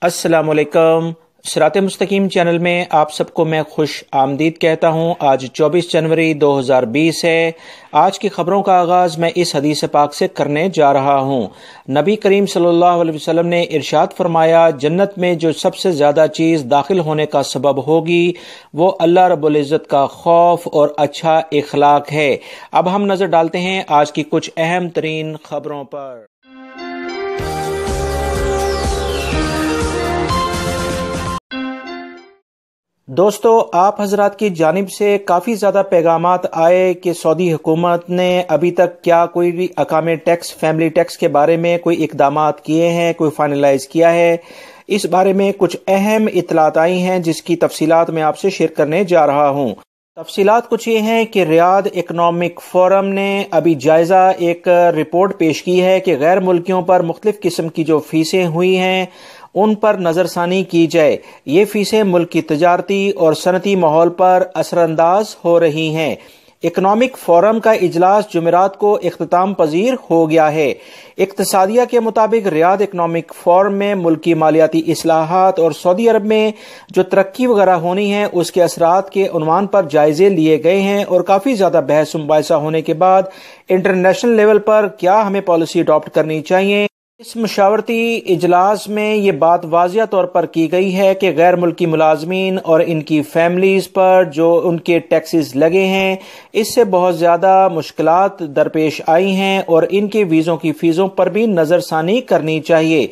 السلام علیکم۔ صراط مستقیم چینل میں آپ سب کو میں خوش آمدید کہتا ہوں۔ آج 24 جنوری 2020 ہے۔ آج کی خبروں کا آغاز میں اس حدیث پاک سے کرنے جا رہا ہوں۔ نبی کریم صلی اللہ علیہ وسلم نے ارشاد فرمایا، جنت میں جو سب سے زیادہ چیز داخل ہونے کا سبب ہوگی وہ اللہ رب العزت کا خوف اور اچھا اخلاق ہے۔ اب ہم نظر ڈالتے ہیں آج کی کچھ اہم ترین خبروں پر۔ دوستو، آپ حضرات کی جانب سے کافی زیادہ پیغامات آئے کہ سعودی حکومت نے ابھی تک کیا کوئی بھی اقام ٹیکس، فیملی ٹیکس کے بارے میں کوئی اقدامات کیے ہیں، کوئی فائنلائز کیا ہے۔ اس بارے میں کچھ اہم اطلاعات آئی ہیں جس کی تفصیلات میں آپ سے شیئر کرنے جا رہا ہوں۔ تفصیلات کچھ یہ ہیں کہ ریاض اکنامک فورم نے ابھی جائزہ ایک رپورٹ پیش کی ہے کہ غیر ملکیوں پر مختلف قسم کی جو فیسیں ہوئی ہیں ان پر نظر ثانی کی جائے۔ یہ فیسیں ملک کی تجارتی اور صنعتی ماحول پر اثر انداز ہو رہی ہیں۔ اکنامک فورم کا اجلاس جمعرات کو اختتام پذیر ہو گیا ہے۔ اقتصادیہ کے مطابق ریاض اکنامک فورم میں ملکی مالیاتی اصلاحات اور سعودی عرب میں جو ترقی وغیرہ ہونی ہے اس کے اثرات کے عنوان پر جائزے لیے گئے ہیں، اور کافی زیادہ بحث مباحثہ ہونے کے بعد انٹرنیشنل لیول پر کیا ہمیں پالیسی اڈاپٹ کرنی چاہیے۔ اس مشاورتی اجلاس میں یہ بات واضح طور پر کی گئی ہے کہ غیر ملکی ملازمین اور ان کی فیملیز پر جو ان کے ٹیکسز لگے ہیں اس سے بہت زیادہ مشکلات درپیش آئی ہیں، اور ان کے ویزوں کی فیسوں پر بھی نظر ثانی کرنی چاہیے۔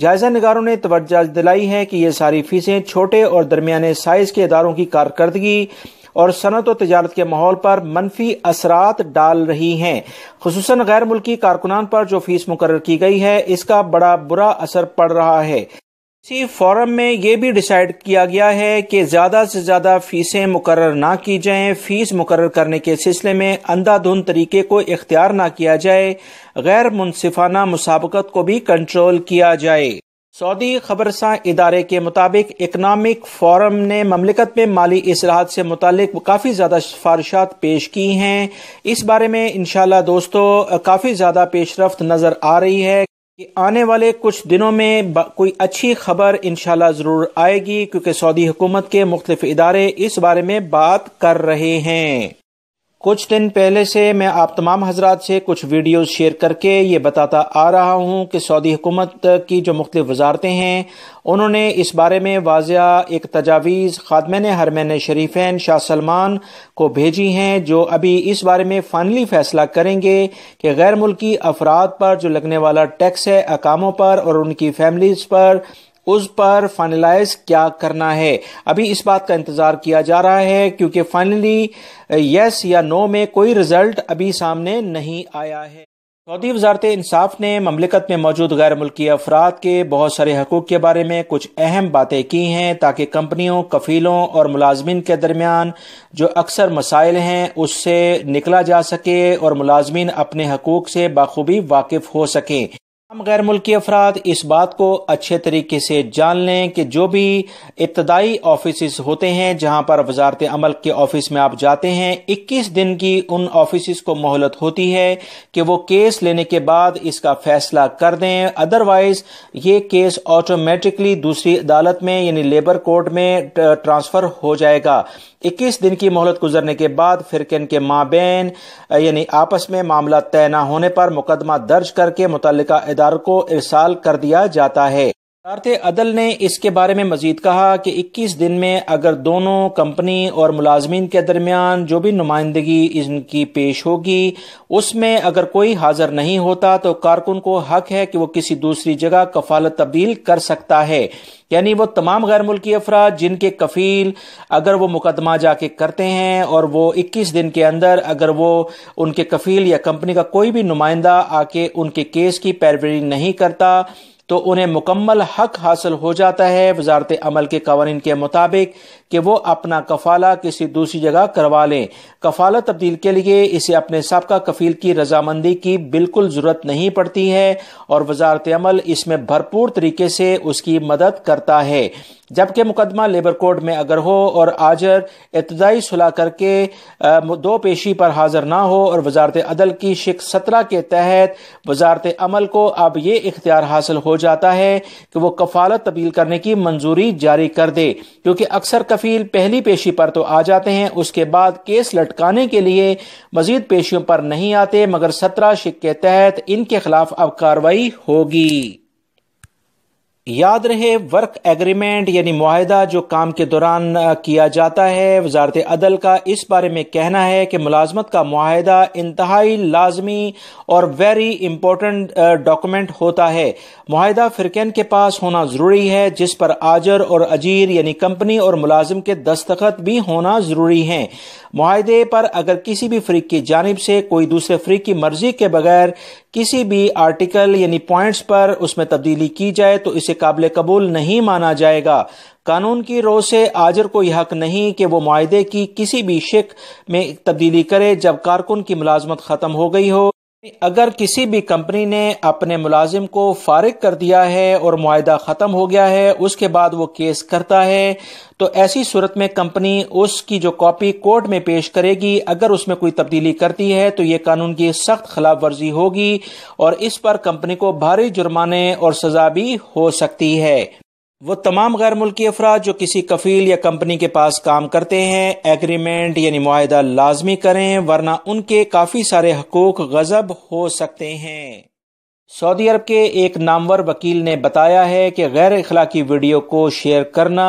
جائزہ نگاروں نے توجہ دلائی ہے کہ یہ ساری فیسیں چھوٹے اور درمیانے سائز کے اداروں کی کارکردگی اور صنعت و تجارت کے ماحول پر منفی اثرات ڈال رہی ہیں۔ خصوصاً غیر ملکی کارکنان پر جو فیس مقرر کی گئی ہے اس کا بڑا برا اثر پڑ رہا ہے۔ اسی فورم میں یہ بھی ڈیسائیڈ کیا گیا ہے کہ زیادہ سے زیادہ فیسیں مقرر نہ کی جائیں۔ فیس مقرر کرنے کے سلسلے میں اندھا دھند طریقے کو اختیار نہ کیا جائے۔ غیر منصفانہ مسابقت کو بھی کنٹرول کیا جائے۔ سعودی خبررساں ادارے کے مطابق اکنامک فورم نے مملکت میں مالی اصلاحات سے متعلق کافی زیادہ سفارشات پیش کی ہیں۔ اس بارے میں انشاءاللہ دوستو کافی زیادہ پیش رفت نظر آ رہی ہے کہ آنے والے کچھ دنوں میں کوئی اچھی خبر انشاءاللہ ضرور آئے گی، کیونکہ سعودی حکومت کے مختلف ادارے اس بارے میں بات کر رہے ہیں۔ کچھ دن پہلے سے میں آپ تمام حضرات سے کچھ ویڈیوز شیئر کر کے یہ بتاتا آ رہا ہوں کہ سعودی حکومت کی جو مختلف وزارتیں ہیں انہوں نے اس بارے میں واضح ایک تجاویز خادمین حرمین شریفین شاہ سلمان کو بھیجی ہیں، جو ابھی اس بارے میں فائنلی فیصلہ کریں گے کہ غیر ملکی افراد پر جو لگنے والا ٹیکس ہے اقاموں پر اور ان کی فیملیز پر، اس پر فائنلائز کیا کرنا ہے۔ ابھی اس بات کا انتظار کیا جا رہا ہے کیونکہ فائنلی یس یا نو میں کوئی رزلٹ ابھی سامنے نہیں آیا ہے۔ سعودی وزارت انصاف نے مملکت میں موجود غیر ملکی افراد کے بہت سارے حقوق کے بارے میں کچھ اہم باتیں کی ہیں تاکہ کمپنیوں، کفیلوں اور ملازمین کے درمیان جو اکثر مسائل ہیں اس سے نکلا جا سکے اور ملازمین اپنے حقوق سے بخوبی واقف ہو سکیں۔ ہم غیر ملکی افراد اس بات کو اچھے طریقے سے جان لیں کہ جو بھی ابتدائی آفیسز ہوتے ہیں جہاں پر وزارت عمل کے آفس میں آپ جاتے ہیں، 21 دن کی ان آفیسز کو مہلت ہوتی ہے کہ وہ کیس لینے کے بعد اس کا فیصلہ کر دیں، ادروائز یہ کیس آٹومیٹکلی دوسری عدالت میں یعنی لیبر کورٹ میں ٹرانسفر ہو جائے گا۔ 21 دن کی مہلت گزرنے کے بعد فرقین کے مابین یعنی آپس میں معاملہ طے نہ ہونے پر مقدمہ درج کر کے متعلقہ اداروں کو ارسال کر دیا جاتا ہے۔ وزارت عدل نے اس کے بارے میں مزید کہا کہ 21 دن میں اگر دونوں کمپنی اور ملازمین کے درمیان جو بھی نمائندگی ان کی پیش ہوگی اس میں اگر کوئی حاضر نہیں ہوتا تو کارکن کو حق ہے کہ وہ کسی دوسری جگہ کفالت تبدیل کر سکتا ہے، یعنی وہ تمام غیر ملکی افراد جن کے کفیل اگر وہ مقدمہ جا کے کرتے ہیں اور وہ 21 دن کے اندر اگر وہ ان کے کفیل یا کمپنی کا کوئی بھی نمائندہ آ کے ان کے کیس کی پیروی نہیں کرتا تو انہیں مکمل حق حاصل ہو جاتا ہے وزارت عمل کے قوانین کے مطابق کہ وہ اپنا کفالہ کسی دوسری جگہ کروا لیں۔ کفالت تبدیل کے لیے اسے اپنے سابقہ کفیل کی رضامندی کی بالکل ضرورت نہیں پڑتی ہے، اور وزارت عمل اس میں بھرپور طریقے سے اس کی مدد کرتا ہے۔ جبکہ مقدمہ لیبر کورٹ میں اگر ہو اور آجر ابتدائی صلح کر کے دو پیشی پر حاضر نہ ہو اور وزارت عدل کی شق 17 کے تحت وزارت عمل کو اب یہ اختیار حاصل ہو جاتا ہے کہ وہ کفالت تبدیل کرنے کی منظوری جاری کر دے، کیونکہ اکثر کفیل پہلی پیشی پر تو آ جاتے ہیں، اس کے بعد کیس لٹکانے کے لیے مزید پیشیوں پر نہیں آتے، مگر 17 شق کے تحت ان کے خلاف اب کارروائی ہوگی۔ یاد رہے، ورک ایگریمنٹ یعنی معاہدہ جو کام کے دوران کیا جاتا ہے، وزارت عدل کا اس بارے میں کہنا ہے کہ ملازمت کا معاہدہ انتہائی لازمی اور ویری امپورٹنٹ ڈاکومنٹ ہوتا ہے۔ معاہدہ فریقین کے پاس ہونا ضروری ہے، جس پر آجر اور اجیر یعنی کمپنی اور ملازم کے دستخط بھی ہونا ضروری ہیں۔ معاہدے پر اگر کسی بھی فریق کی جانب سے کوئی دوسرے فریق کی مرضی کے بغیر کسی بھی آرٹیکل یعنی پوائنٹس پر اس میں تبدیلی کی جائے تو اسے قابل قبول نہیں مانا جائے گا۔ قانون کی رو سے آجر کو یہ حق نہیں کہ وہ معاہدے کی کسی بھی شق میں تبدیلی کرے جب کارکن کی ملازمت ختم ہو گئی ہو۔ اگر کسی بھی کمپنی نے اپنے ملازم کو فارغ کر دیا ہے اور معاہدہ ختم ہو گیا ہے، اس کے بعد وہ کیس کرتا ہے تو ایسی صورت میں کمپنی اس کی جو کاپی کورٹ میں پیش کرے گی، اگر اس میں کوئی تبدیلی کرتی ہے تو یہ قانون کی سخت خلاف ورزی ہوگی اور اس پر کمپنی کو بھاری جرمانے اور سزا بھی ہو سکتی ہے۔ وہ تمام غیر ملکی افراد جو کسی کفیل یا کمپنی کے پاس کام کرتے ہیں، ایگریمنٹ یعنی معاہدہ لازمی کریں، ورنہ ان کے کافی سارے حقوق غصب ہو سکتے ہیں۔ سعودی عرب کے ایک نامور وکیل نے بتایا ہے کہ غیر اخلاقی ویڈیو کو شیئر کرنا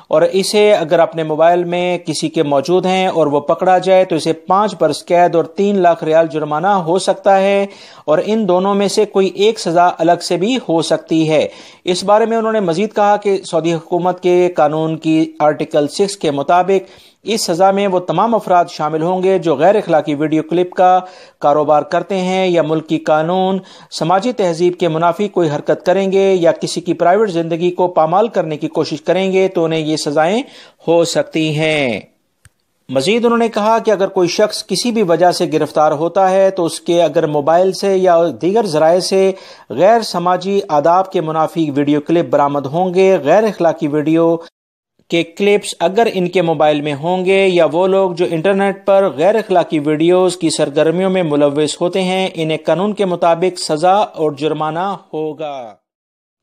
اور اسے اگر اپنے موبائل میں کسی کے موجود ہیں اور وہ پکڑا جائے تو اسے 5 برس قید اور 3 لاکھ ریال جرمانہ ہو سکتا ہے، اور ان دونوں میں سے کوئی ایک سزا الگ سے بھی ہو سکتی ہے۔ اس بارے میں انہوں نے مزید کہا کہ سعودی حکومت کے قانون کی آرٹیکل 6 کے مطابق اس سزا میں وہ تمام افراد شامل ہوں گے جو غیر اخلاقی ویڈیو کلپ کا کاروبار کرتے ہیں یا ملک کی قانون، سماجی تہذیب کے منافی کوئی حرکت کریں گے یا کسی کی پرائیویٹ زندگی کو پامال کرنے کی کوشش کریں گے تو انہیں یہ سزائیں ہو سکتی ہیں۔ مزید انہوں نے کہا کہ اگر کوئی شخص کسی بھی وجہ سے گرفتار ہوتا ہے تو اس کے اگر موبائل سے یا دیگر ذرائع سے غیر سماجی آداب کے منافی ویڈیو کلپ برآمد ہوں گے، غیر اخلاقی ویڈیو کے کلپس اگر ان کے موبائل میں ہوں گے یا وہ لوگ جو انٹرنیٹ پر غیر اخلاقی ویڈیوز کی سرگرمیوں میں ملوث ہوتے ہیں، انہیں قانون کے مطابق سزا اور جرمانہ ہوگا۔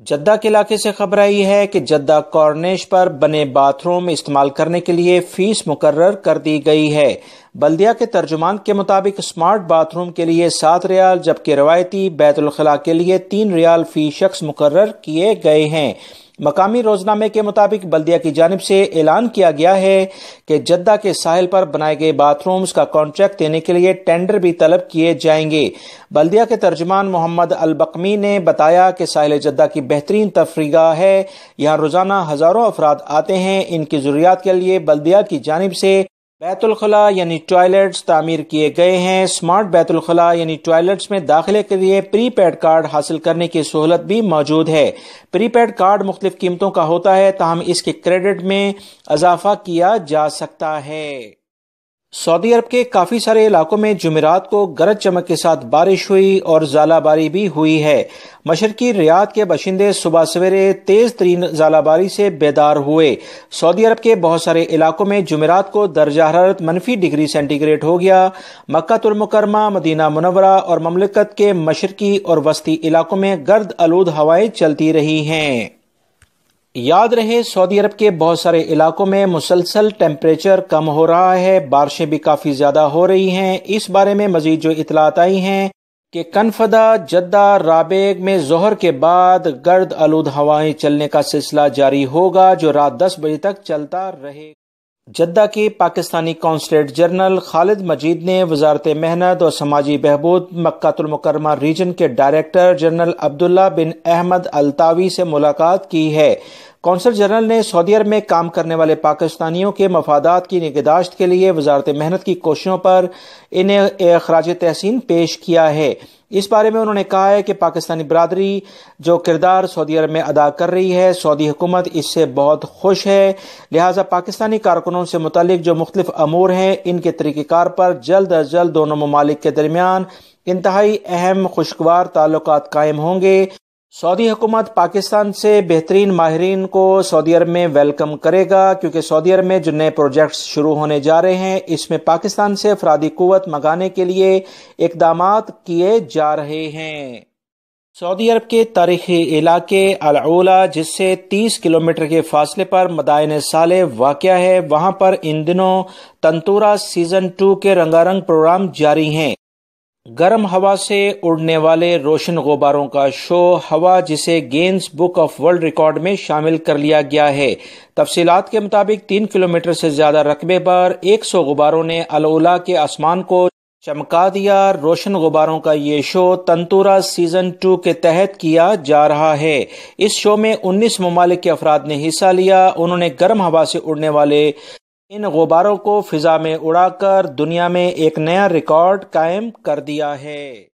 جدہ کے علاقے سے خبر آئی ہے کہ جدہ کارنیش پر بنے باتھ روم استعمال کرنے کے لیے فیس مقرر کر دی گئی ہے۔ بلدیہ کے ترجمان کے مطابق اسمارٹ باتھ روم کے لیے 7 ریال جبکہ روایتی بیت الخلاء کے لیے 3 ریال فی شخص مقرر کیے گئے ہیں۔ مقامی روزنامے کے مطابق بلدیہ کی جانب سے اعلان کیا گیا ہے کہ جدہ کے ساحل پر بنائے گئے باتھ رومز کا کانٹریکٹ دینے کے لیے ٹینڈر بھی طلب کیے جائیں گے۔ بلدیہ کے ترجمان محمد البقمی نے بتایا کہ ساحل جدہ کی بہترین تفریح گاہ ہے، یہاں روزانہ ہزاروں افراد آتے ہیں۔ ان کی ضروریات کے لیے بلدیہ کی جانب سے بیت الخلاء یعنی ٹوائلٹس تعمیر کیے گئے ہیں۔ اسمارٹ بیت الخلاء یعنی ٹوائلٹس میں داخلے کے لیے پری پیڈ کارڈ حاصل کرنے کی سہولت بھی موجود ہے۔ پری پیڈ کارڈ مختلف قیمتوں کا ہوتا ہے، تاہم اس کے کریڈٹ میں اضافہ کیا جا سکتا ہے۔ سعودی عرب کے کافی سارے علاقوں میں جمعرات کو گرج چمک کے ساتھ بارش ہوئی اور ژالہ باری بھی ہوئی ہے۔ مشرقی ریاض کے باشندے صبح سویرے تیز ترین ژالہ باری سے بیدار ہوئے۔ سعودی عرب کے بہت سارے علاقوں میں جمعرات کو درجہ حرارت -ڈگری سینٹی گریڈ ہو گیا۔ مکہ المکرمہ، مدینہ منورہ اور مملکت کے مشرقی اور وسطی علاقوں میں گرد آلود ہوائیں چلتی رہی ہیں۔ یاد رہے، سعودی عرب کے بہت سارے علاقوں میں مسلسل ٹیمپریچر کم ہو رہا ہے، بارشیں بھی کافی زیادہ ہو رہی ہیں۔ اس بارے میں مزید جو اطلاعات آئی ہیں کہ کنفدہ، جدہ، رابغ میں ظہر کے بعد گرد آلود ہوائیں چلنے کا سلسلہ جاری ہوگا جو رات 10 بجے تک چلتا رہے۔ جدہ کی پاکستانی قونصلیٹ جنرل خالد مجید نے وزارت محنت اور سماجی بہبود مکہ المکرمہ ریجن کے ڈائریکٹر جنرل عبداللہ بن احمد الطاوی سے ملاقات کی ہے۔ قونصل جنرل نے سعودی عرب میں کام کرنے والے پاکستانیوں کے مفادات کی نگہداشت کے لیے وزارت محنت کی کوششوں پر انہیں خراج تحسین پیش کیا ہے۔ اس بارے میں انہوں نے کہا ہے کہ پاکستانی برادری جو کردار سعودی عرب میں ادا کر رہی ہے، سعودی حکومت اس سے بہت خوش ہے، لہٰذا پاکستانی کارکنوں سے متعلق جو مختلف امور ہیں ان کے طریقہ کار پر جلد از جلد دونوں ممالک کے درمیان انتہائی اہم خوشگوار تعلقات قائم ہوں گے۔ سعودی حکومت پاکستان سے بہترین ماہرین کو سعودی عرب میں ویلکم کرے گا کیونکہ سعودی عرب میں جو نئے پروجیکٹس شروع ہونے جا رہے ہیں اس میں پاکستان سے افرادی قوت منگانے کے لیے اقدامات کیے جا رہے ہیں۔ سعودی عرب کے تاریخی علاقے العلا، جس سے 30 کلومیٹر کے فاصلے پر مدائن صالح واقع ہے، وہاں پر ان دنوں تنتورا سیزن 2 کے رنگارنگ پروگرام جاری ہیں۔ گرم ہوا سے اڑنے والے روشن غباروں کا شو ہوا، جسے grains book of world record میں شامل کر لیا گیا ہے۔ تفصیلات کے مطابق 3 کلومیٹر سے زیادہ رقبے پر 100 غباروں نے العلا کے آسمان کو چمکا دیا۔ روشن غباروں کا یہ شو تنتورا سیزن 2 کے تحت کیا جا رہا ہے۔ اس شو میں 19 ممالک کے افراد نے حصہ لیا۔ انہوں نے گرم ہوا سے اڑنے والے ان غباروں کو فضا میں اڑا کر دنیا میں ایک نیا ریکارڈ قائم کر دیا ہے۔